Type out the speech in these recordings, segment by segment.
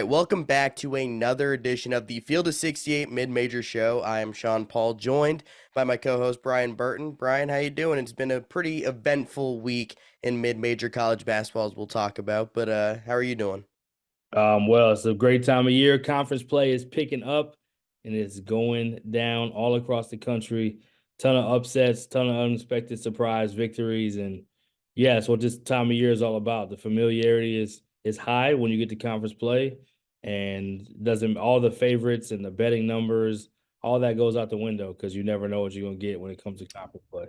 right, welcome back to another edition of the Field of 68 Mid-Major Show. I am Sean Paul, joined by my co-host Brian Burton. Brian, how you doing? It's been a pretty eventful week in mid-major college basketball, as we'll talk about. But how are you doing? Well, it's a great time of year. Conference play is picking up and it's going down all across the country. Ton of upsets, ton of unexpected surprise victories, and yeah, that's what this time of year is all about. The familiarity is high when you get to conference play, and doesn't all the favorites and the betting numbers, all that goes out the window because you never know what you're gonna get when it comes to conference play.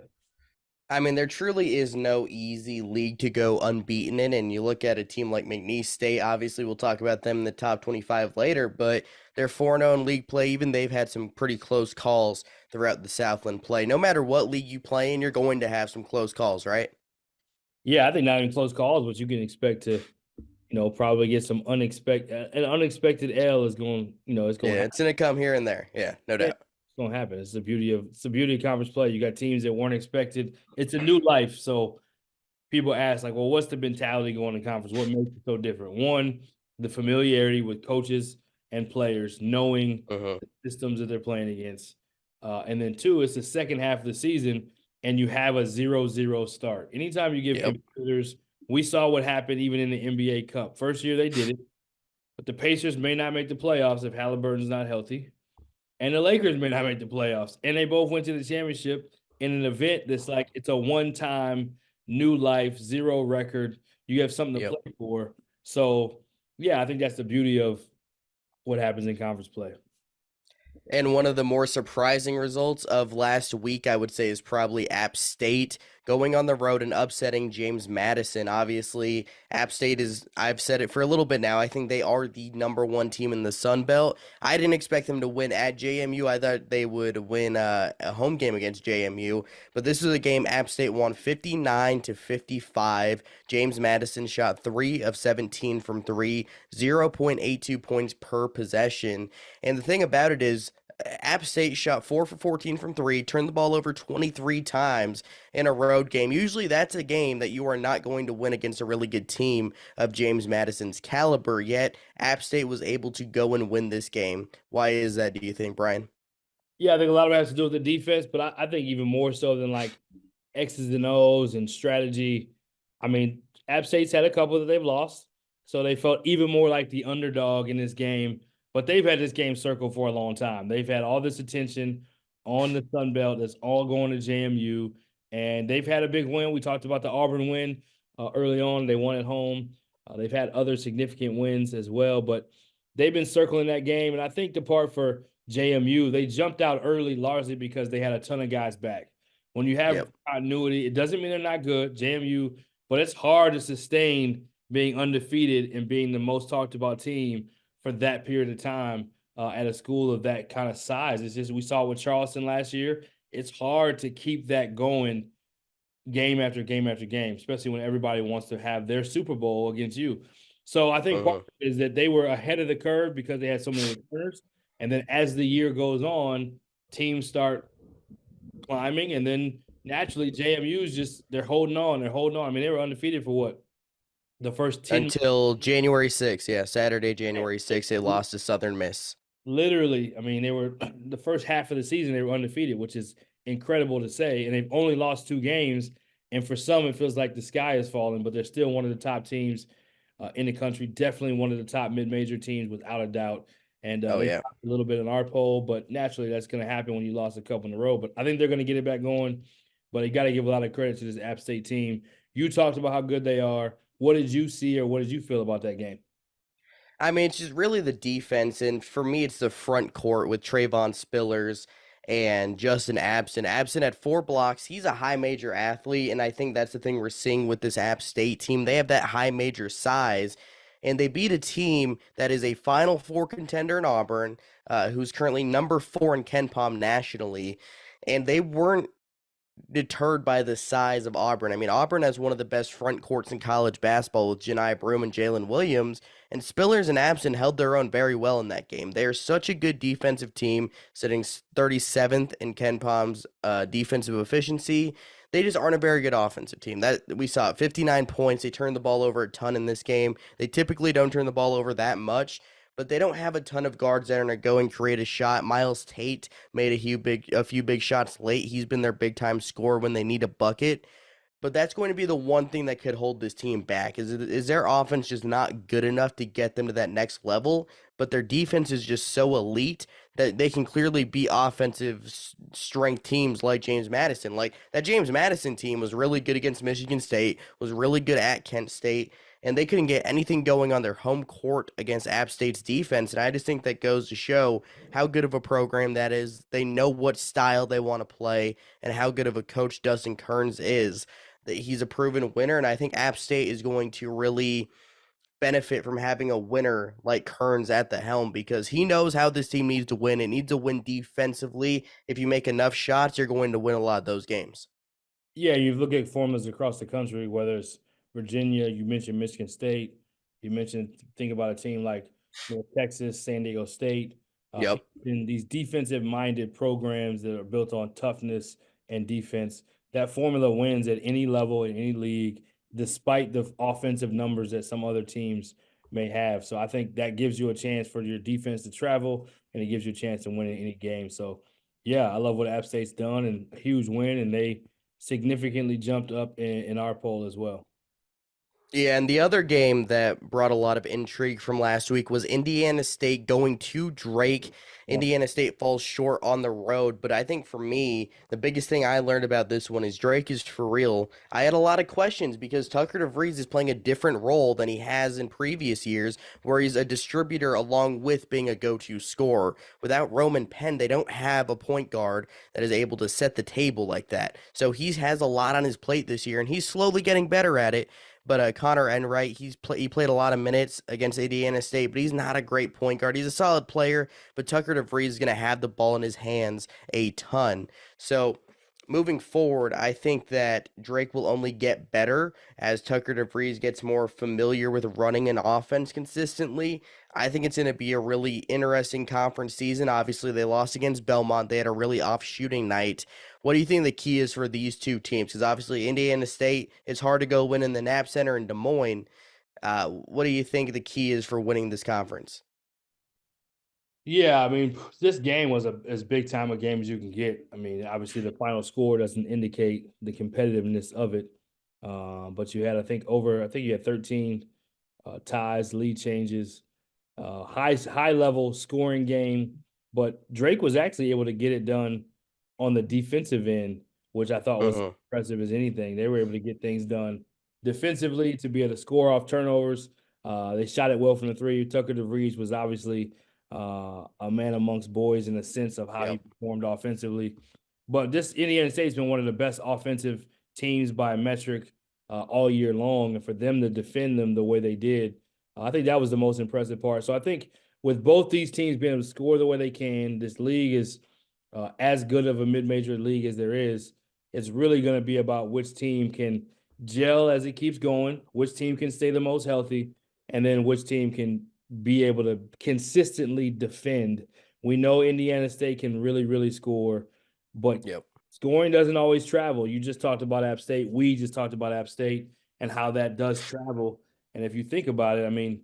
I mean, there truly is no easy league to go unbeaten in, and you look at a team like McNeese State, obviously we'll talk about them in the top 25 later, but they're 4-0 in league play. Even they've had some pretty close calls throughout the Southland play. No matter what league you play in, you're going to have some close calls, right? Yeah, I think not even close calls, but you can expect to probably get some unexpected. An unexpected L is going, it's going to Yeah, happen. it's gonna come here and there. Yeah, no Yeah, doubt. it's going to happen. It's the beauty of conference play. You got teams that weren't expected. It's a new life, so people ask like, well, what's the mentality going to conference? What makes it so different? One, the familiarity with coaches and players, knowing Mhm. the systems that they're playing against, and then two, it's the second half of the season, and you have a 0-0 start. Anytime you give Yep. competitors, we saw what happened even in the NBA Cup. First year they did it, but the Pacers may not make the playoffs if Halliburton's not healthy, and the Lakers may not make the playoffs, and they both went to the championship in an event that's like it's a one-time new life, zero record. You have something to Yep. play for. So, yeah, I think that's the beauty of what happens in conference play. And one of the more surprising results of last week, I would say, is probably App State going on the road and upsetting James Madison. Obviously, App State is, I've said it for a little bit now, I think they are the number one team in the Sun Belt. I didn't expect them to win at JMU. I thought they would win a home game against JMU, but this is a game App State won 59-55. James Madison shot 3 of 17 from 3, 0.82 points per possession. And the thing about it is, App State shot 4 for 14 from 3, turned the ball over 23 times in a road game. Usually that's a game that you are not going to win against a really good team of James Madison's caliber, yet App State was able to go and win this game. Why is that, do you think, Brian? Yeah, I think a lot of it has to do with the defense, but I think even more so than like X's and O's and strategy. I mean, App State's had a couple that they've lost, so they felt even more like the underdog in this game. But they've had this game circled for a long time. They've had all this attention on the Sun Belt that's all going to JMU, and they've had a big win. We talked about the Auburn win early on. They won at home. They've had other significant wins as well, but they've been circling that game. And I think the part for JMU, they jumped out early largely because they had a ton of guys back. When you have Yep. continuity, it doesn't mean they're not good, JMU, but it's hard to sustain being undefeated and being the most talked about team for that period of time at a school of that kind of size. It's just we saw with Charleston last year. It's hard to keep that going game after game after game, especially when everybody wants to have their Super Bowl against you. So I think part Mhm. of it is that they were ahead of the curve because they had so many returners. And then as the year goes on, teams start climbing, and then naturally JMU's just they're holding on, they're holding on. I mean, they were undefeated for what the first 10 Until January 6th. Yeah, Saturday, January 6th, they lost to Southern Miss. literally. I mean, they were the first half of the season they were undefeated, which is incredible to say, and they've only lost 2 games. And for some, it feels like the sky is falling, but they're still one of the top teams in the country. Definitely one of the top mid-major teams, without a doubt. And Oh, they yeah. dropped a little bit in our poll, but naturally that's going to happen when you lost a couple in a row. But I think they're going to get it back going. But you got to give a lot of credit to this App State team. You talked about how good they are. What did you see, or what did you feel about that game? I mean, it's just really the defense, and for me, it's the front court with Trayvon Spillers and Justin Abson. Abson had 4 blocks. He's a high major athlete, and I think that's the thing we're seeing with this App State team. They have that high major size, and they beat a team that is a Final Four contender in Auburn, who's currently number 4 in Ken Palm nationally, and they weren't deterred by the size of Auburn. I mean, Auburn has one of the best front courts in college basketball with Jani Broome and Jalen Williams, and Spillers and Abson held their own very well in that game. They are such a good defensive team, sitting 37th in Ken Palm's defensive efficiency. They just aren't a very good offensive team. That we saw 59 points. They turned the ball over a ton in this game. They typically don't turn the ball over that much. but they don't have a ton of guards that are going to go and create a shot. Miles Tate made a few big shots late. He's been their big time scorer when they need a bucket. But that's going to be the one thing that could hold this team back. Is their offense just not good enough to get them to that next level? But their defense is just so elite that they can clearly beat offensive strength teams like James Madison. Like that James Madison team was really good against Michigan State, was really good at Kent State, and they couldn't get anything going on their home court against App State's defense. And I just think that goes to show how good of a program that is. They know what style they want to play and how good of a coach Dustin Kearns is. That he's a proven winner, and I think App State is going to really benefit from having a winner like Kearns at the helm because he knows how this team needs to win. It needs to win defensively. If you make enough shots, you're going to win a lot of those games. Yeah, you look at formulas across the country, whether it's Virginia, you mentioned Michigan State, you mentioned think about a team like North Texas, San Diego State, Yep. in these defensive-minded programs that are built on toughness and defense. That formula wins at any level in any league, despite the offensive numbers that some other teams may have. So I think that gives you a chance for your defense to travel, and it gives you a chance to win in any game. So yeah, I love what App State's done, and a huge win, and they significantly jumped up in our poll as well. Yeah, and the other game that brought a lot of intrigue from last week was Indiana State going to Drake. Yeah. Indiana State falls short on the road, but I think for me, the biggest thing I learned about this one is Drake is for real. I had a lot of questions because Tucker DeVries is playing a different role than he has in previous years, where he's a distributor along with being a go-to scorer. Without Roman Penn, they don't have a point guard that is able to set the table like that. So he has a lot on his plate this year, and he's slowly getting better at it. But Connor Enright, he played a lot of minutes against Indiana State, but he's not a great point guard. He's a solid player, but Tucker DeVries is going to have the ball in his hands a ton. So moving forward, I think that Drake will only get better as Tucker DeVries gets more familiar with running an offense consistently. I think it's going to be a really interesting conference season. Obviously, they lost against Belmont. They had a really off shooting night. What do you think the key is for these two teams? Because obviously, Indiana State, it's hard to go win in the Knapp Center in Des Moines. What do you think the key is for winning this conference? Yeah, I mean, this game was as big time a game as you can get. I mean, obviously the final score doesn't indicate the competitiveness of it. But you had, I think you had 13 ties, lead changes, high level scoring game. But Drake was actually able to get it done on the defensive end, which I thought was Uh-huh. impressive as anything. They were able to get things done defensively to be able to score off turnovers. They shot it well from the three. Tucker DeVries was obviously a man amongst boys in the sense of how he Yep. performed offensively. But this Indiana State's been one of the best offensive teams by metric all year long, and for them to defend them the way they did, I think that was the most impressive part. So I think with both these teams being able to score the way they can, this league is as good of a mid-major league as there is. It's really going to be about which team can gel as it keeps going, which team can stay the most healthy, and then which team can be able to consistently defend. We know Indiana State can really, really score, but Yep. scoring doesn't always travel. You just talked about App State. We just talked about App State and how that does travel. And if you think about it, I mean,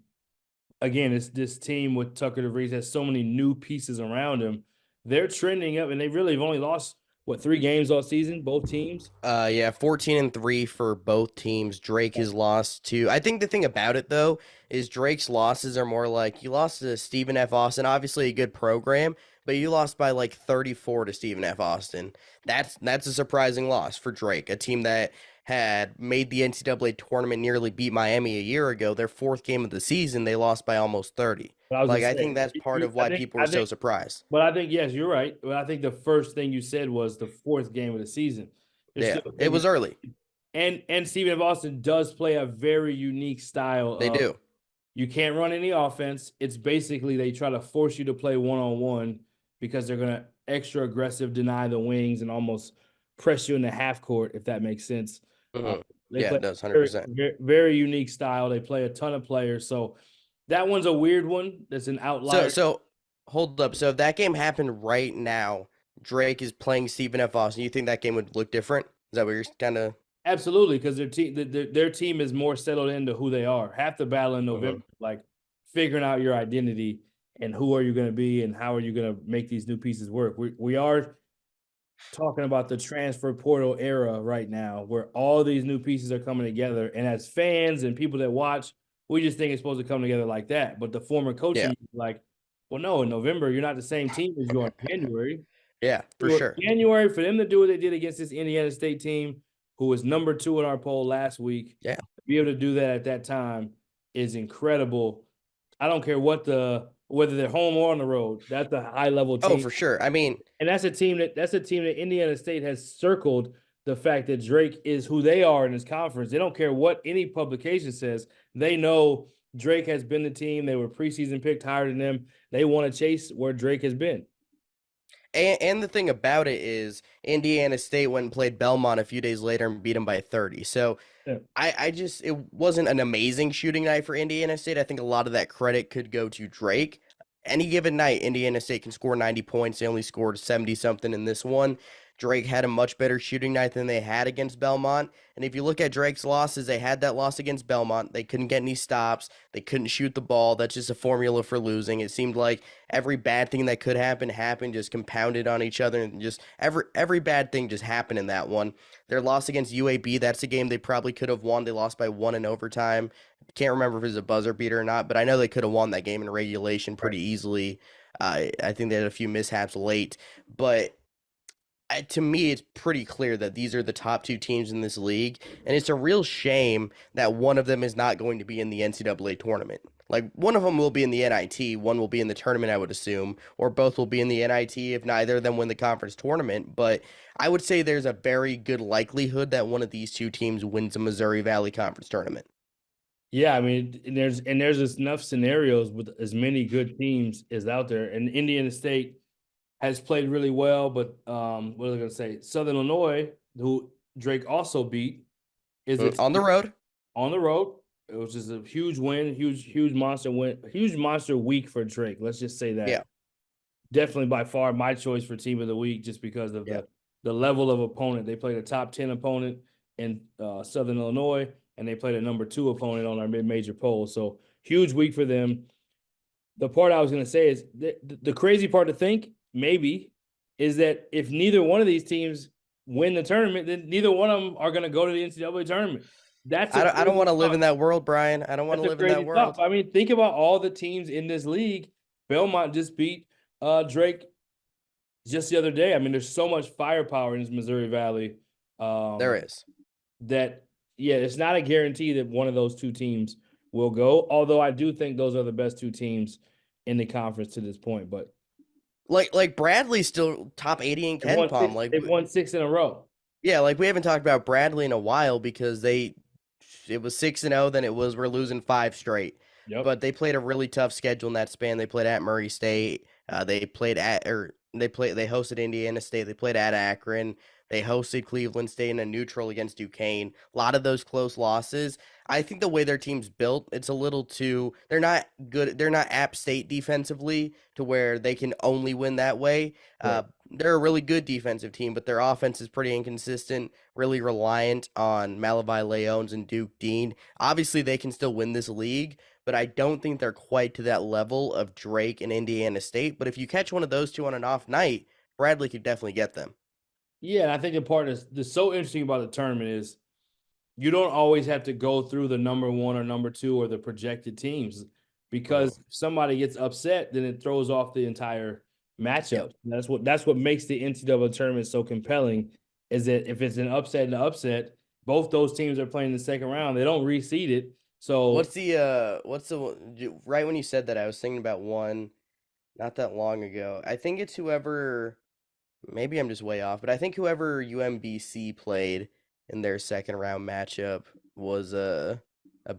again, it's this team with Tucker DeVries has so many new pieces around him. They're trending up, and they really have only lost what 3 games all season, both teams. Yeah, 14-3 for both teams. Drake has lost to. I think the thing about it though is Drake's losses are more like you lost to Stephen F. Austin, obviously a good program, but you lost by like 34 to Stephen F. Austin. That's a surprising loss for Drake, a team that had made the NCAA tournament, nearly beat Miami a year ago. Their fourth game of the season, they lost by almost 30. But I was Like gonna I think say, that's part of why people were so surprised. but I think yes, you're right. But I think the first thing you said was the fourth game of the season. There's Yeah, still a it big, was early. and Stephen F. Austin does play a very unique style They of do. you can't run any offense. It's basically they try to force you to play one on one because they're gonna extra aggressive deny the wings and almost press you in the half court if that makes sense. Uh, Hmm. they Yeah, play it does, very, 100%. very, very unique style. They play a ton of players, so that one's a weird one. That's an So outlier. so hold up. So if that game happened right now, Drake is playing Stephen F. Austin. You think that game would look different? Is that what you're kind of? Absolutely, because their team is more settled into who they are. Half the battle in Hmm. November, like figuring out your identity. and who are you going to be and how are you going to make these new pieces work. We are talking about the transfer portal era right now where all these new pieces are coming together, and as fans and people that watch, we just think it's supposed to come together like that. But the former Yeah. coaching like, well, no, in November you're not the same team as you are in January. Yeah, for sure. January, for them to do what they did against this Indiana State team, who was number 2 in our poll last week, Yeah. to be able to do that at that time is incredible. I don't care whether they're home or on the road. That's a high level Oh, team, for sure. I mean, and that's a team that Indiana State has circled the fact that Drake is who they are in this conference. They don't care what any publication says. They know Drake has been the team. They were preseason picked higher than them. They want to chase where Drake has been. and the thing about it is Indiana State went and played Belmont a few days later and beat them by 30. So Yeah. I just it wasn't an amazing shooting night for Indiana State. I think a lot of that credit could go to Drake. Any given night, Indiana State can score 90 points. They only scored 70 something in this one. Drake had a much better shooting night than they had against Belmont. And if you look at Drake's losses, they had that loss against Belmont. They couldn't get any stops. They couldn't shoot the ball. That's just a formula for losing. It seemed like every bad thing that could happen happened, just compounded on each other, and just every bad thing just happened in that one. Their loss against UAB, that's a game they probably could have won. They lost by 1 in overtime. Can't remember if it was a buzzer beater or not, but I know they could have won that game in regulation Right. pretty easily. I think they had a few mishaps late, but to me, it's pretty clear that these are the top two teams in this league, and it's a real shame that one of them is not going to be in the NCAA tournament. Like, one of them will be in the NIT, one will be in the tournament, I would assume, or both will be in the NIT if neither of them win the conference tournament. But I would say there's a very good likelihood that one of these two teams wins the Missouri Valley Conference tournament. Yeah, I mean, there's enough scenarios with as many good teams as out there, and Indiana State has played really well. But what was I going to say? Southern Illinois, who Drake also beat, is a On the team road. on the road. It was just a huge win, huge monster win, huge monster week for Drake. Let's just say that. Yeah. Definitely by far my choice for team of the week, just because of Yeah. the level of opponent. They played a top 10 opponent in Southern Illinois, and they played a number 2 opponent on our mid-major poll. So huge week for them. The part I was going to say is the crazy part to think maybe is that if neither one of these teams win the tournament, then neither one of them are going to go to the NCAA tournament. That's a I don't crazy want to live thought. in that world, Brian. I don't want to That's a live in that crazy thought. world. I mean, think about all the teams in this league. Belmont just beat Drake just the other day. I mean, there's so much firepower in this Missouri Valley There is. that, yeah, it's not a guarantee that one of those two teams will go. Although I do think those are the best two teams in the conference to this point. But Like Bradley's still top 80 in Ken Palm. they've won 6 in a row. Yeah, like we haven't talked about Bradley in a while because it was 6-0, then it was we're losing 5 straight. Yep. But they played a really tough schedule in that span. They played at Murray State. They hosted Indiana State. They played at Akron. They hosted Cleveland State in a neutral against Duquesne. A lot of those close losses. I think the way their team's built, it's a little too. They're not good. They're not App State defensively to where they can only win that way. Right. They're a really good defensive team, but their offense is pretty inconsistent, really reliant on Malavi Leones and Duke Dean. Obviously, they can still win this league, but I don't think they're quite to that level of Drake and Indiana State. But if you catch one of those two on an off night, Bradley could definitely get them. Yeah, and I think the part that's so interesting about the tournament is you don't always have to go through the number 1 or number 2 or the projected teams, Mhm. because if somebody gets upset, then it throws off the entire matchup. Yep. That's what makes the NCAA tournament so compelling, is that if it's an upset and an upset, both those teams are playing the second round. They don't reseed it. So Right when you said that, I was thinking about one not that long ago. I think it's whoever. Maybe I'm just way off, but I think whoever UMBC played in their second round matchup was a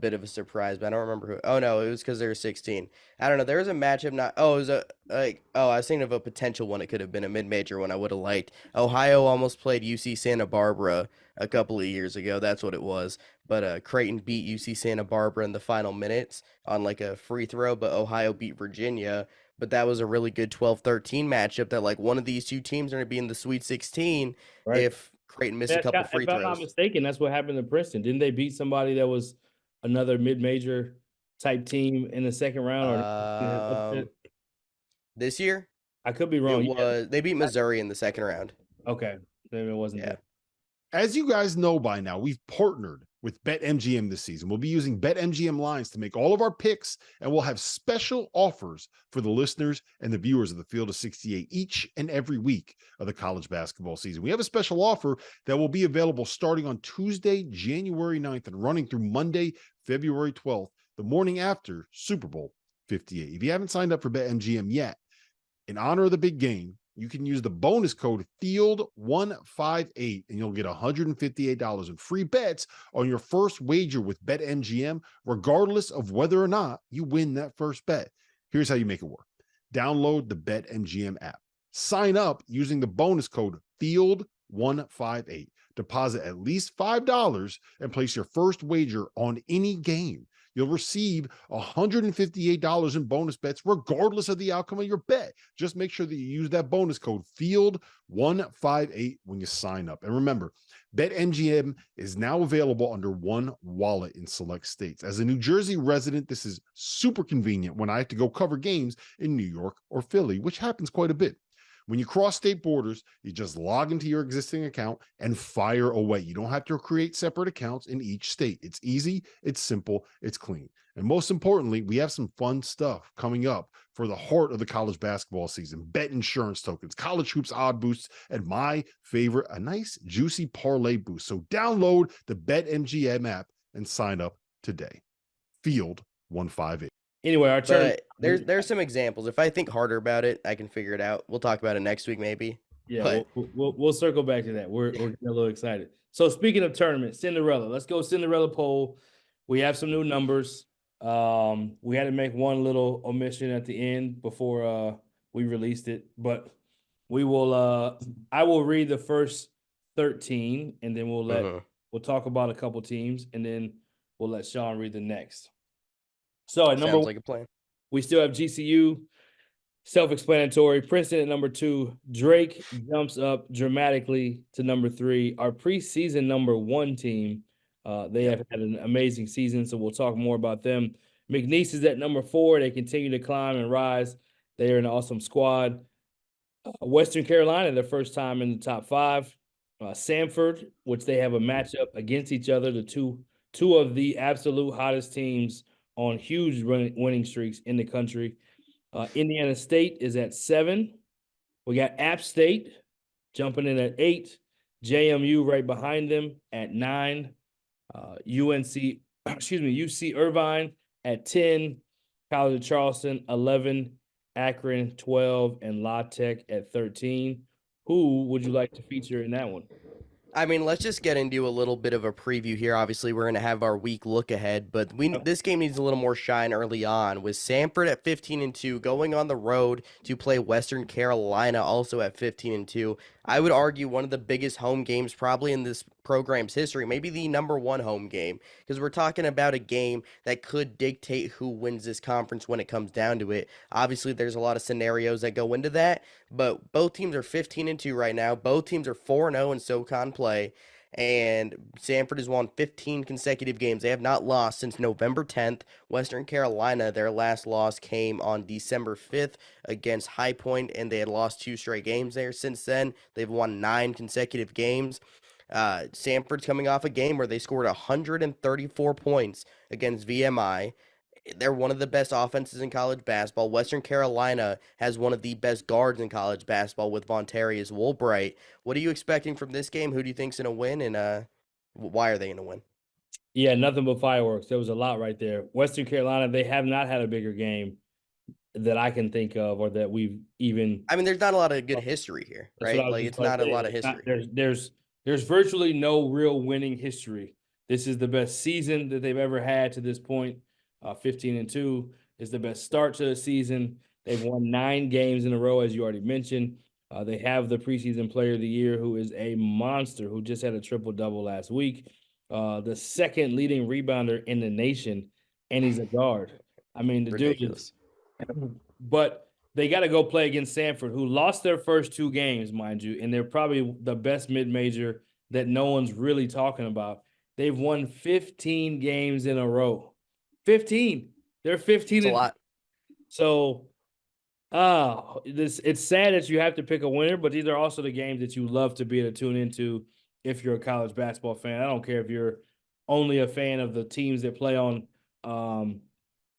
bit of a surprise, but I don't remember who. Oh no, it was because they were 16. I don't know. There was a matchup. Not. Oh, it was a like. Oh, I was thinking of a potential one. It could have been a mid major one. I would have liked. Ohio almost played UC Santa Barbara a couple of years ago. That's what it was. But Creighton beat UC Santa Barbara in the final minutes on like a free throw. But Ohio beat Virginia. But that was a really good 12-13 matchup that like one of these two teams are going to be in the Sweet 16 right. if Creighton missed a couple free If I'm not throws. mistaken, that's what happened to Princeton. Didn't they beat somebody that was another mid-major type team in the second round, or Um, upset? This year, I could be it wrong. Yeah. was they beat Missouri in the second round. Okay. Maybe it wasn't Yeah. that. As you guys know by now, we've partnered with BetMGM this season. We'll be using BetMGM lines to make all of our picks, and we'll have special offers for the listeners and the viewers of the Field of 68 each and every week of the college basketball season. We have a special offer that will be available starting on Tuesday, January 9th, and running through Monday, February 12th, the morning after Super Bowl 58. If you haven't signed up for BetMGM yet, in honor of the big game, you can use the bonus code FIELD158 and you'll get $158 in free bets on your first wager with BetMGM, regardless of whether or not you win that first bet. Here's how you make it work. Download the BetMGM app. Sign up using the bonus code FIELD158. Deposit at least $5 and place your first wager on any game. You'll receive $158 in bonus bets, regardless of the outcome of your bet. Just make sure that you use that bonus code FIELD158 when you sign up. And remember, BetMGM is now available under one wallet in select states. As a New Jersey resident, this is super convenient when I have to go cover games in New York or Philly, which happens quite a bit. When you cross state borders, you just log into your existing account and fire away. You don't have to create separate accounts in each state. It's easy, it's simple, it's clean. And most importantly, we have some fun stuff coming up for the heart of the college basketball season. Bet insurance tokens, college hoops odd boosts, and my favorite, a nice juicy parlay boost. So download the BetMGM app and sign up today. Field 158. Anyway, our turn. But there's some examples. If I think harder about it, I can figure it out. We'll talk about it next week, maybe. Yeah, But we'll circle back to that. We're getting a little excited. So speaking of tournament, Cinderella. Let's go Cinderella poll. We have some new numbers. We had to make one little omission at the end before we released it, but we will I will read the first 13 and then we'll talk about a couple teams and then we'll let Sean read the next. So at number sounds like a plan. we still have GCU, self-explanatory. Princeton at number 2. Drake jumps up dramatically to number 3. Our preseason number 1 team, they have had an amazing season, so we'll talk more about them. McNeese is at number 4. They continue to climb and rise. They are an awesome squad. Western Carolina, their first time in the top 5. Samford, which they have a matchup against each other, the two of the absolute hottest teams on huge winning streaks in the country. Indiana State is at 7. We got App State jumping in at 8. JMU right behind them at 9. UC Irvine at 10. College of Charleston 11. Akron 12, and La Tech at 13. Who would you like to feature in that one? I mean, let's just get into a little bit of a preview here. Obviously, we're going to have our week look ahead, but this game needs a little more shine early on. With Samford at 15-2, going on the road to play Western Carolina, also at 15-2. I would argue one of the biggest home games probably in this program's history, maybe the number 1 home game, because we're talking about a game that could dictate who wins this conference when it comes down to it. Obviously, there's a lot of scenarios that go into that, but both teams are 15-2 right now. Both teams are 4-0 in SoCon play, and Samford has won 15 consecutive games. They have not lost since November 10th. Western Carolina, their last loss came on December 5th against High Point, and they had lost 2 straight games there. Since then, they've won 9 consecutive games. Samford's coming off a game where they scored 134 points against VMI. They're one of the best offenses in college basketball. Western Carolina has one of the best guards in college basketball with Vontarius Woolbright. What are you expecting from this game? Who do you think's going to win, and why are they going to win? Yeah, nothing but fireworks. There was a lot right there. Western Carolina, they have not had a bigger game that I can think of, or that we've even. I mean, there's not a lot of good history here, right? Like, it's not a lot of history. There's virtually no real winning history. This is the best season that they've ever had to this point. 15-2 is the best start to the season. They've won 9 games in a row, as you already mentioned. They have the preseason player of the year, who is a monster, who just had a triple-double last week. The second leading rebounder in the nation, and he's a guard. I mean, the Ridiculous. dude is. But they got to go play against Samford, who lost their first 2 games, mind you, and they're probably the best mid-major that no one's really talking about. They've won 15 games in a row. 15. They're 15. It's a lot. So It's sad that you have to pick a winner, but these are also the games that you love to be able to tune into if you're a college basketball fan. I don't care if you're only a fan of the teams that play on um,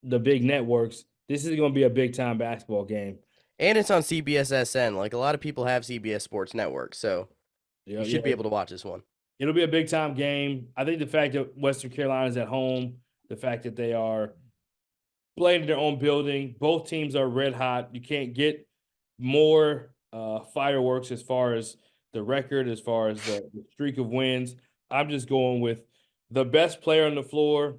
the big networks. This is going to be a big time basketball game. And it's on CBSSN. Like a lot of people have CBS Sports Network, so Yeah, you should be able to watch this one. it'll be a big time game. I think the fact that Western Carolina is at home, the fact that they are playing in their own building, both teams are red hot. You can't get more fireworks as far as the record, as far as the streak of wins. I'm just going with the best player on the floor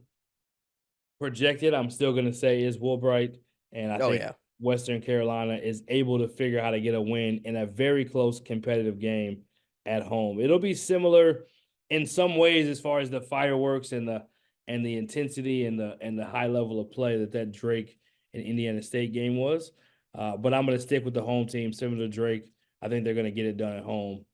projected. I'm still going to say is Woolbright, and I Oh think yeah. Western Carolina is able to figure how to get a win in a very close competitive game at home. It'll be similar in some ways as far as the fireworks and the intensity and the high level of play that Drake and Indiana State game was. But I'm going to stick with the home team, similar to Drake. I think they're going to get it done at home.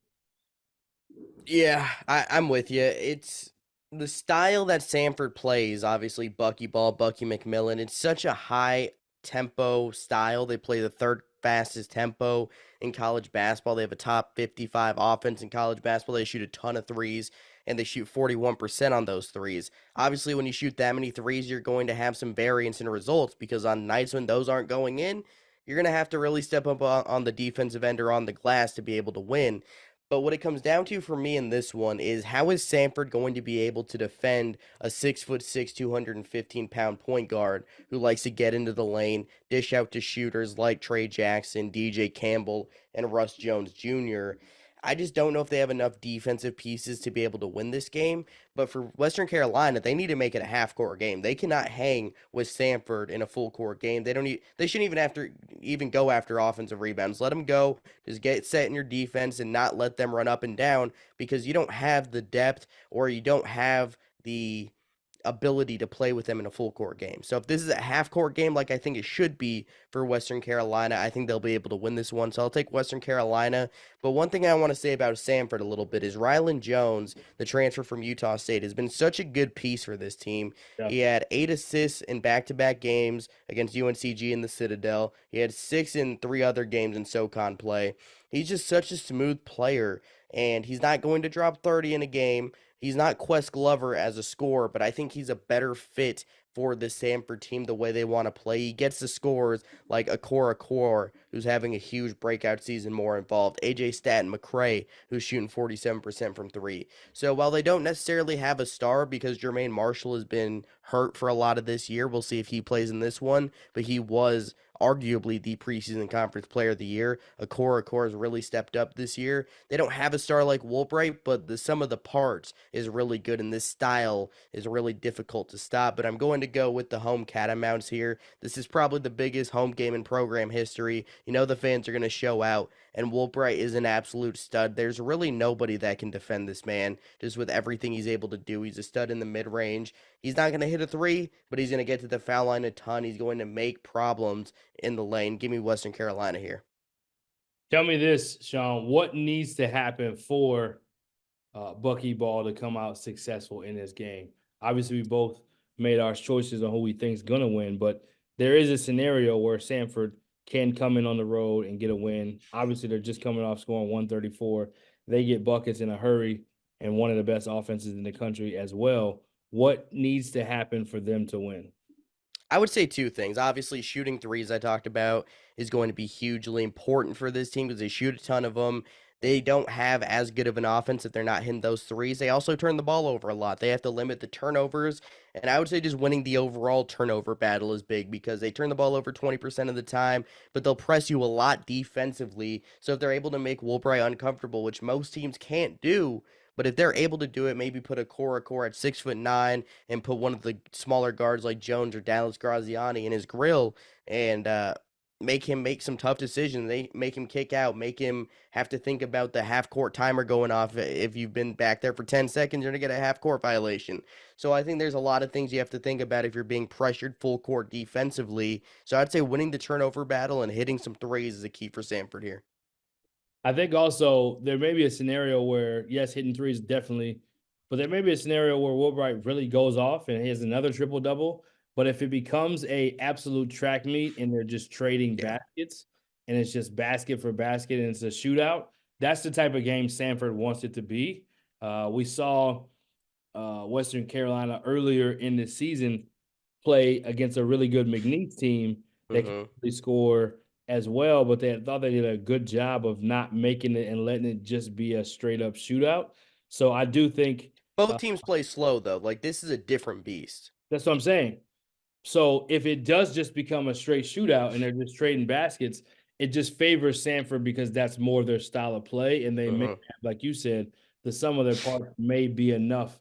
Yeah, I'm with you. It's the style that Samford plays, obviously Bucky Ball, Bucky McMillan. It's such a high tempo style. They play the third fastest tempo in college basketball. They have a top 55 offense in college basketball. They shoot a ton of threes and they shoot 41% on those threes. Obviously, when you shoot that many threes, you're going to have some variance in results because on nights when those aren't going in, you're going to have to really step up on the defensive end or on the glass to be able to win. But what it comes down to for me in this one is how is Samford going to be able to defend a 6'6", 215-pound point guard who likes to get into the lane, dish out to shooters like Trey Jackson, DJ Campbell, and Russ Jones Jr. I just don't know if they have enough defensive pieces to be able to win this game. But for Western Carolina, they need to make it a half-court game. They cannot hang with Samford in a full-court game. They shouldn't even have to even go after offensive rebounds. Let them go. Just get set in your defense and not let them run up and down because you don't have the depth or you don't have the ability to play with them in a full court game. So if this is a half court game like I think it should be for Western Carolina, I think they'll be able to win this one. So I'll take Western Carolina. But one thing I want to say about Samford a little bit is Rylan Jones, the transfer from Utah State, has been such a good piece for this team. Yeah. He had 8 assists in back-to-back games against UNCG in the Citadel. He had 6 in 3 other games in SoCon play. He's just such a smooth player, and he's not going to drop 30 in a game. He's not Quest Glover as a scorer, but I think he's a better fit for the Samford team the way they want to play. He gets the scores like Akora Core, who's having a huge breakout season, more involved. AJ Staten McCray, who's shooting 47% from 3. So while they don't necessarily have a star because Jermaine Marshall has been hurt for a lot of this year, we'll see if he plays in this one, but he was arguably the preseason conference player of the year. Akora Core has really stepped up this year. They don't have a star like Woolbright, but the sum of the parts is really good, and this style is really difficult to stop. But I'm going to go with the home Catamounts here. This is probably the biggest home game in program history. You know the fans are going to show out, and Woolbright is an absolute stud. There's really nobody that can defend this man just with everything he's able to do. He's a stud in the mid-range. He's not going to hit a 3, but he's going to get to the foul line a ton. He's going to make problems in the lane. Give me Western Carolina here. Tell me this, Sean. What needs to happen for Bucky Ball to come out successful in this game? Obviously, we both made our choices on who we think is going to win, but there is a scenario where Samford can come in on the road and get a win. Obviously, they're just coming off scoring 134. They get buckets in a hurry and one of the best offenses in the country as well. What needs to happen for them to win? I would say 2 things. Obviously, shooting threes I talked about is going to be hugely important for this team because they shoot a ton of them. They don't have as good of an offense if they're not hitting those threes. They also turn the ball over a lot. They have to limit the turnovers. And I would say just winning the overall turnover battle is big because they turn the ball over 20% of the time, but they'll press you a lot defensively. So if they're able to make Woolbright uncomfortable, which most teams can't do, but if they're able to do it, maybe put a core at 6'9" and put one of the smaller guards like Jones or Dallas Graziani in his grill and make him make some tough decisions. They make him kick out, make him have to think about the half court timer going off. If you've been back there for 10 seconds, you're going to get a half court violation. So I think there's a lot of things you have to think about if you're being pressured full court defensively. So I'd say winning the turnover battle and hitting some threes is a key for Samford here. I think also there may be a scenario where, yes, hitting threes definitely, but there may be a scenario where Woolbright really goes off and he has another triple double But if it becomes a absolute track meet and they're just trading Yeah. baskets and it's just basket for basket and it's a shootout, that's the type of game Sanford wants it to be. We saw Western Carolina earlier in the season play against a really good McNeese team that can Hmm. really score as well, but they thought they did a good job of not making it and letting it just be a straight up shootout. So I do think Both teams play slow though. Like this is a different beast. that's what I'm saying. So if it does just become a straight shootout and they're just trading baskets, it just favors Sanford because that's more their style of play. And they may Hmm. have, like you said, the sum of their parts may be enough.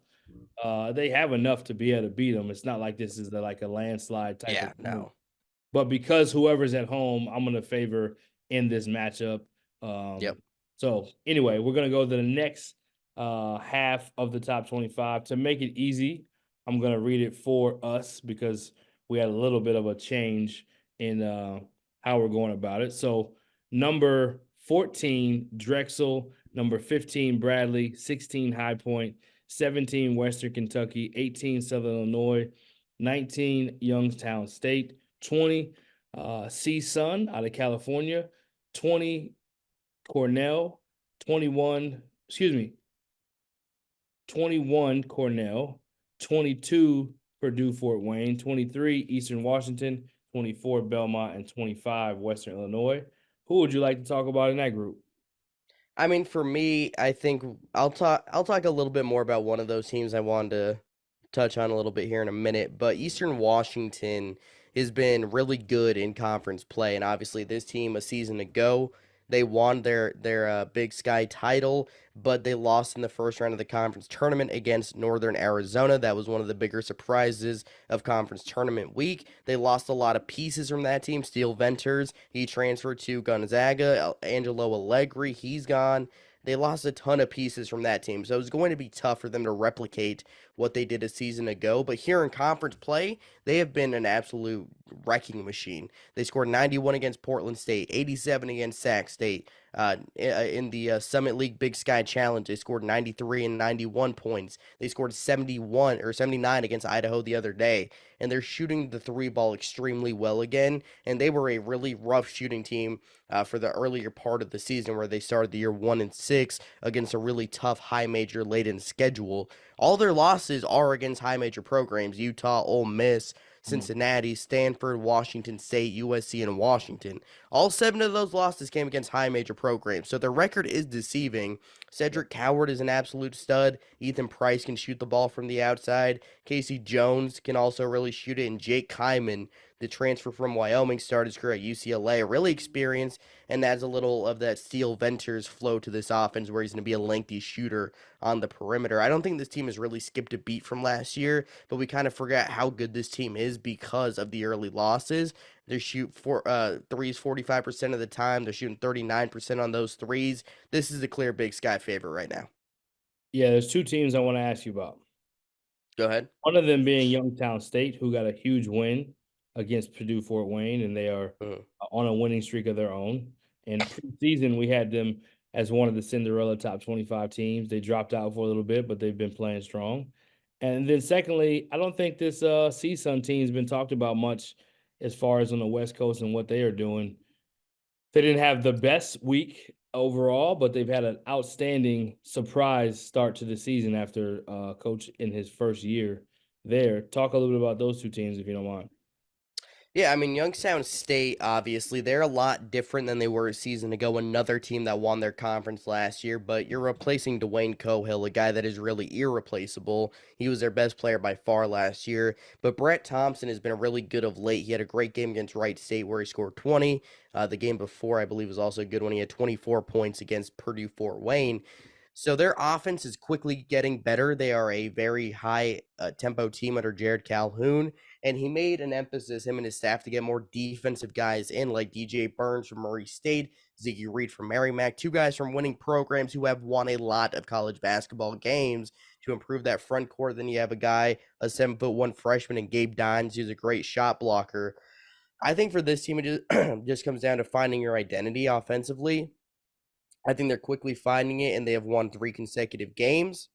They have enough to be able to beat them. It's not like this is like a landslide type of Yeah, thing. no. But because whoever's at home, I'm going to favor in this matchup. Yep. So anyway, we're going to go to the next half of the top 25. To make it easy, I'm going to read it for us because we had a little bit of a change in how we're going about it. So number 14, Drexel. Number 15, Bradley. 16, High Point. 17, Western Kentucky. 18, Southern Illinois. 19, Youngstown State. 20, C-Sun out of California. 20, Cornell. 21, excuse me, 21, Cornell. 22, Purdue Fort Wayne. 23, Eastern Washington. 24, Belmont. And 25, Western Illinois. Who would you like to talk about in that group? I mean, for me, I think I'll talk a little bit more about one of those teams I wanted to touch on a little bit here in a minute, but Eastern Washington has been really good in conference play, and obviously this team a season ago they won their Big Sky title, but they lost in the first round of the conference tournament against Northern Arizona. That was one of the bigger surprises of conference tournament week. They lost a lot of pieces from that team. Steel Venters, he transferred to Gonzaga. Angelo Allegri, he's gone. They lost a ton of pieces from that team, so it was going to be tough for them to replicate what they did a season ago. But here in conference play, they have been an absolute wrecking machine. They scored 91 against Portland State, 87 against Sac State. In the Summit League Big Sky Challenge, they scored 93 and 91 points. They scored 71 or 79 against Idaho the other day, and they're shooting the three ball extremely well again. And they were a really rough shooting team for the earlier part of the season, where they started the year 1-6 against a really tough high major laden schedule. All their losses are against high major programs: Utah, Ole Miss, Cincinnati, Stanford, Washington State, USC, and Washington. All 7 of those losses came against high major programs, so their record is deceiving. Cedric Coward is an absolute stud. Ethan Price can shoot the ball from the outside. Casey Jones can also really shoot it, and Jake Kyman, the transfer from Wyoming, started his career at UCLA, really experienced, and adds a little of that Steel Venters flow to this offense, where he's going to be a lengthy shooter on the perimeter. I don't think this team has really skipped a beat from last year, but we kind of forgot how good this team is because of the early losses. They shoot threes 45% of the time. They're shooting 39% on those threes. This is a clear Big Sky favorite right now. Yeah, there's two teams I want to ask you about. Go ahead. One of them being Youngstown State, who got a huge win against Purdue Fort Wayne, and they are Mhm. on a winning streak of their own. And preseason, we had them as one of the Cinderella top 25 teams. They dropped out for a little bit, but they've been playing strong. And then secondly, I don't think this CSUN team's been talked about much as far as on the West Coast and what they are doing. They didn't have the best week overall, but they've had an outstanding surprise start to the season after coach in his first year there. Talk a little bit about those two teams if you don't mind. Yeah, I mean, Youngstown State, obviously, they're a lot different than they were a season ago. Another team that won their conference last year, but you're replacing Dwayne Cohill, a guy that is really irreplaceable. He was their best player by far last year. But Brett Thompson has been really good of late. He had a great game against Wright State where he scored 20. The game before, I believe, was also a good one. He had 24 points against Purdue Fort Wayne. So their offense is quickly getting better. They are a very high tempo team under Jared Calhoun, and he made an emphasis, him and his staff, to get more defensive guys in, like DJ Burns from Murray State, Ziggy Reed from Merrimack, two guys from winning programs who have won a lot of college basketball games to improve that front court. Then you have a guy, a 7'1" freshman, and Gabe Dines, who's a great shot blocker. I think for this team, it just comes down to finding your identity offensively. I think they're quickly finding it, and they have won 3 consecutive games.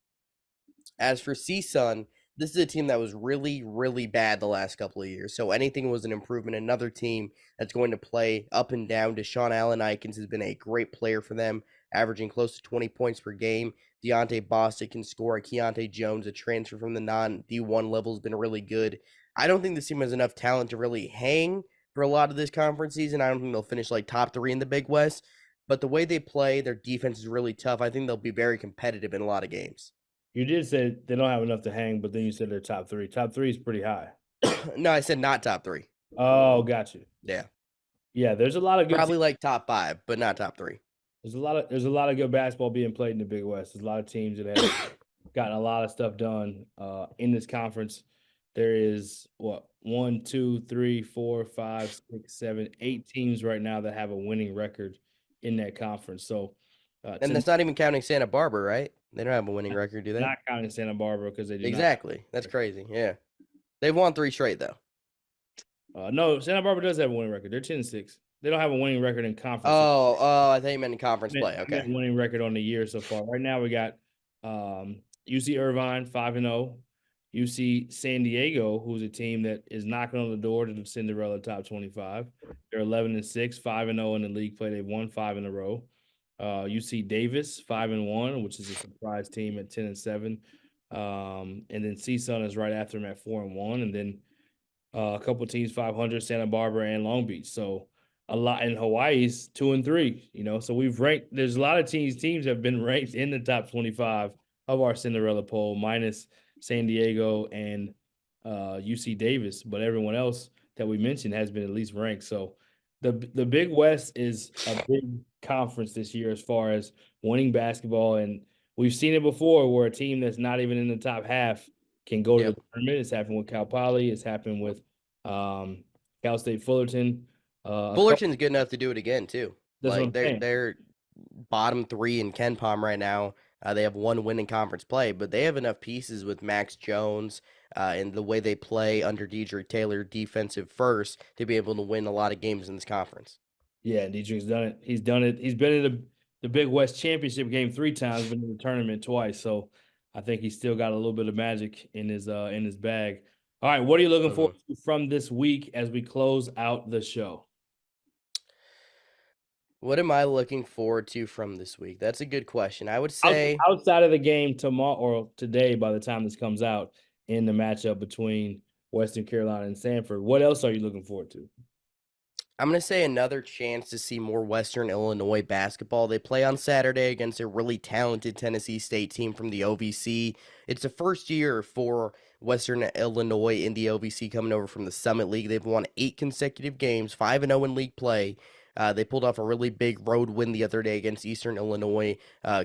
As for CSUN, this is a team that was really, really bad the last couple of years. So anything was an improvement. Another team that's going to play up and down. Deshaun Allen Ikens has been a great player for them, averaging close to 20 points per game. Deontay Bostic can score. Keontae Jones, a transfer from the non D1 level, has been really good. I don't think this team has enough talent to really hang for a lot of this conference season. I don't think they'll finish like top 3 in the Big West. But the way they play, their defense is really tough. I think they'll be very competitive in a lot of games. You did say they don't have enough to hang, but then you said they're top 3. Top 3 is pretty high. No, I said not top 3. Oh, got you. Yeah. Yeah, there's a lot of good Probably like top 5, but not top 3. There's a lot of good basketball being played in the Big West. There's a lot of teams that have gotten a lot of stuff done in this conference. There is what 1, 2, 3, 4, 5, 6, 7, 8 teams right now that have a winning record in that conference. So, And that's not even counting Santa Barbara, right? They don't have a winning record, do they? not counting Santa Barbara because they do Exactly. That's crazy. Yeah. They've won 3 straight though. No, Santa Barbara does have a winning record. They're 10-6. They don't have a winning record in conference. Oh, I thought you meant in conference play. I meant Okay. winning record on the year so far. Right now we got UC Irvine 5-0. UC San Diego, who's a team that is knocking on the door to the Cinderella top 25. They're 11-6, 5-0 in the league play. They've won 5 in a row. UC Davis 5-1, which is a surprise team at 10-7. And then CSUN is right after them at 4-1, and then a couple teams 500, Santa Barbara and Long Beach. So a lot in Hawaii's 2-3. So we've ranked. There's a lot of teams have been ranked in the top 25 of our Cinderella poll, minus San Diego and UC Davis, but everyone else that we mentioned has been at least ranked. So the Big West is a big conference this year as far as winning basketball, and we've seen it before where a team that's not even in the top half can go to the tournament. It's happened with Cal Poly. It's happened with Cal State Fullerton. Fullerton's good enough to do it again too. That's Like what I'm saying. they're bottom 3 in Ken Palm right now. They have 1 win in conference play, but they have enough pieces with Max Jones and the way they play under Dedrick Taylor, defensive first, to be able to win a lot of games in this conference. Yeah, Dedrick's done it. He's done it. He's been in the Big West Championship game 3 times, been in the tournament twice. So I think he's still got a little bit of magic in his bag. All right, what are you looking for from this week as we close out the show? What am I looking forward to from this week? That's a good question. I would say outside of the game tomorrow or today, by the time this comes out, in the matchup between Western Carolina and Sanford, what else are you looking forward to? I'm going to say another chance to see more Western Illinois basketball. They play on Saturday against a really talented Tennessee State team from the OVC. It's the first year for Western Illinois in the OVC coming over from the Summit League. They've won 8 consecutive games, 5-0 in league play. They pulled off a really big road win the other day against Eastern Illinois.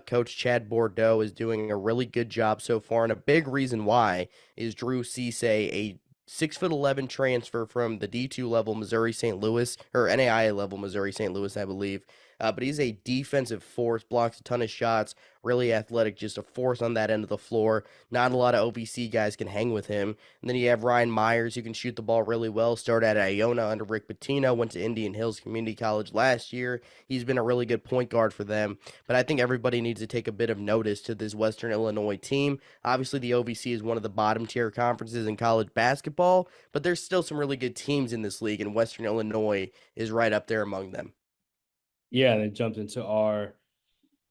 Coach Chad Bordeaux is doing a really good job so far, and a big reason why is Drew Cisse, a 6'11" transfer from the D2 level Missouri St. Louis, or NAIA level Missouri St. Louis, I believe. But he's a defensive force, blocks a ton of shots, really athletic, just a force on that end of the floor. Not a lot of OVC guys can hang with him. And then you have Ryan Myers, who can shoot the ball really well. Started at Iona under Rick Pitino, went to Indian Hills Community College last year. He's been a really good point guard for them. But I think everybody needs to take a bit of notice to this Western Illinois team. Obviously, the OVC is one of the bottom tier conferences in college basketball, but there's still some really good teams in this league, and Western Illinois is right up there among them. Yeah, they jumped into our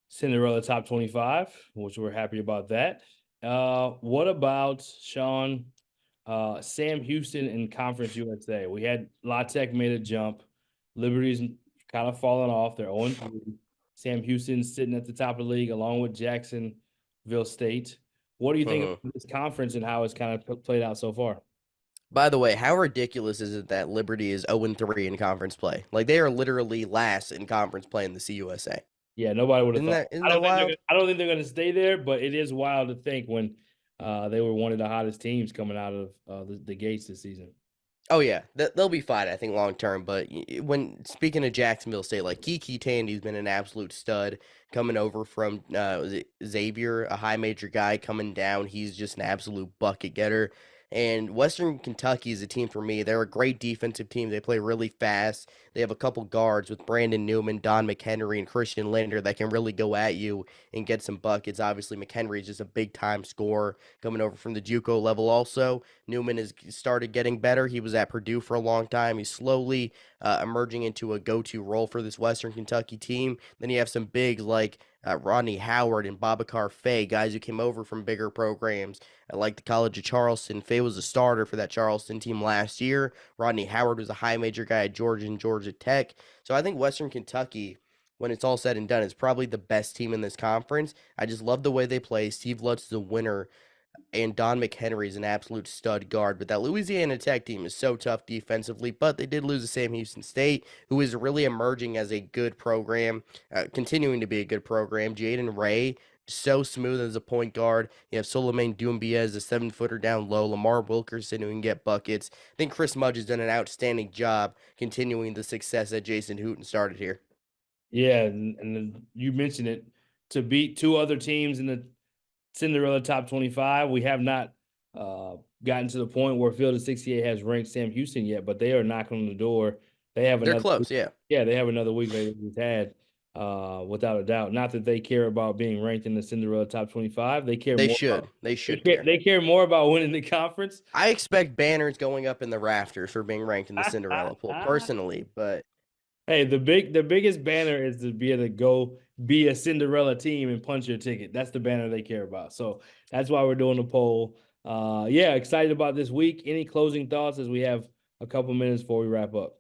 Cinderella top 25, which we're happy about that. What about, Sean, Sam Houston in Conference USA? We had La Tech made a jump. Liberty's kind of fallen off. They're 0-3. Sam Houston's sitting at the top of the league along with Jacksonville State. What do you think of this conference and how it's kind of played out so far? By the way, how ridiculous is it that Liberty is 0-3 in conference play? Like, they are literally last in conference play in the CUSA. Yeah, nobody would have thought. Isn't that wild? I don't think they're going to stay there, but it is wild to think when they were one of the hottest teams coming out of the gates this season. Oh, yeah. They'll be fine, I think, long term. But when speaking of Jacksonville State, like, Kiki Tandy's been an absolute stud coming over from was it Xavier, a high major guy coming down. He's just an absolute bucket getter. And Western Kentucky is a team for me. They're a great defensive team. They play really fast. They have a couple guards with Brandon Newman, Don McHenry, and Christian Linder that can really go at you and get some buckets. Obviously, McHenry is just a big time scorer coming over from the JUCO level. Also, Newman has started getting better. He was at Purdue for a long time. He's slowly emerging into a go-to role for this Western Kentucky team. Then you have some bigs like Rodney Howard and Babacar Faye, guys who came over from bigger programs like the College of Charleston. Faye was a starter for that Charleston team last year. Rodney Howard was a high major guy at Georgia and Georgia Tech. So I think Western Kentucky, when it's all said and done, is probably the best team in this conference. I just love the way they play. Steve Lutz is a winner, and Don McHenry is an absolute stud guard. But that Louisiana Tech team is so tough defensively, but they did lose to Sam Houston State, who is really emerging as a good program, continuing to be a good program. Jaden Ray, so smooth as a point guard. You have Solomon Doumbia as a 7-footer down low. Lamar Wilkerson who can get buckets. I think Chris Mudge has done an outstanding job continuing the success that Jason Hooten started here. Yeah, and you mentioned it, to beat two other teams in the Cinderella top 25. We have not gotten to the point where Field of 68 has ranked Sam Houston yet, but they are knocking on the door. They're close, yeah. Yeah, they have another week like we've had, without a doubt. Not that they care about being ranked in the Cinderella top 25. They care. They more should. About, they should care. care. They care more about winning the conference. I expect banners going up in the rafters for being ranked in the Cinderella pool, personally, but hey, the biggest banner is to be able to go be a Cinderella team and punch your ticket. That's the banner they care about. So that's why we're doing the poll. Yeah, excited about this week. Any closing thoughts as we have a couple minutes before we wrap up?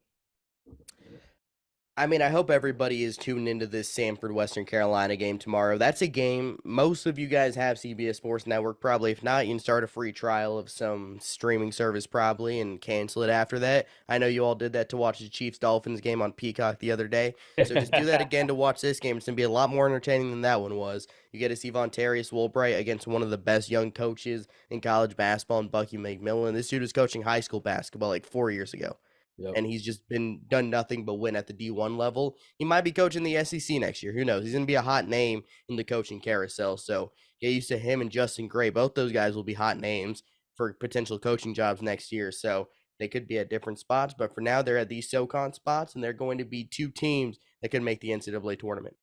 I mean, I hope everybody is tuned into this Samford Western Carolina game tomorrow. That's a game most of you guys have CBS Sports Network. Probably, if not, you can start a free trial of some streaming service probably and cancel it after that. I know you all did that to watch the Chiefs Dolphins game on Peacock the other day, so just do that again to watch this game. It's gonna be a lot more entertaining than that one was. You get to see Vontarius Woolbright against one of the best young coaches in college basketball, and Bucky McMillan. This dude was coaching high school basketball like 4 years ago. Yep. And he's just done nothing but win at the D1 level. He might be coaching the SEC next year. Who knows? He's going to be a hot name in the coaching carousel. So get used to him and Justin Gray. Both those guys will be hot names for potential coaching jobs next year. So they could be at different spots. But for now, they're at these SoCon spots, and they're going to be two teams that can make the NCAA tournament.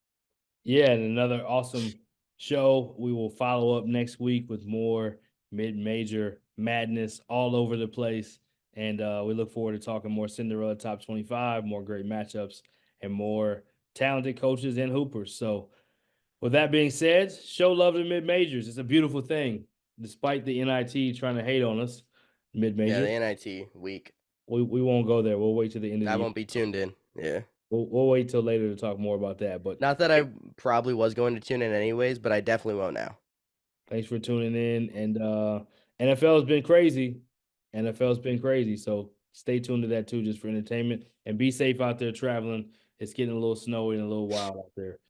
Yeah, and another awesome show. We will follow up next week with more mid-major madness all over the place. And we look forward to talking more Cinderella top 25, more great matchups, and more talented coaches and hoopers. So with that being said, show love to mid-majors. It's a beautiful thing, despite the NIT trying to hate on us, mid-major. Yeah, the NIT week. We won't go there. We'll wait till the end of the year. I won't be tuned in. Yeah. We'll wait till later to talk more about that. But not that I probably was going to tune in anyways, but I definitely won't now. Thanks for tuning in. And NFL has been crazy. So stay tuned to that too, just for entertainment. And be safe out there traveling. It's getting a little snowy and a little wild out there.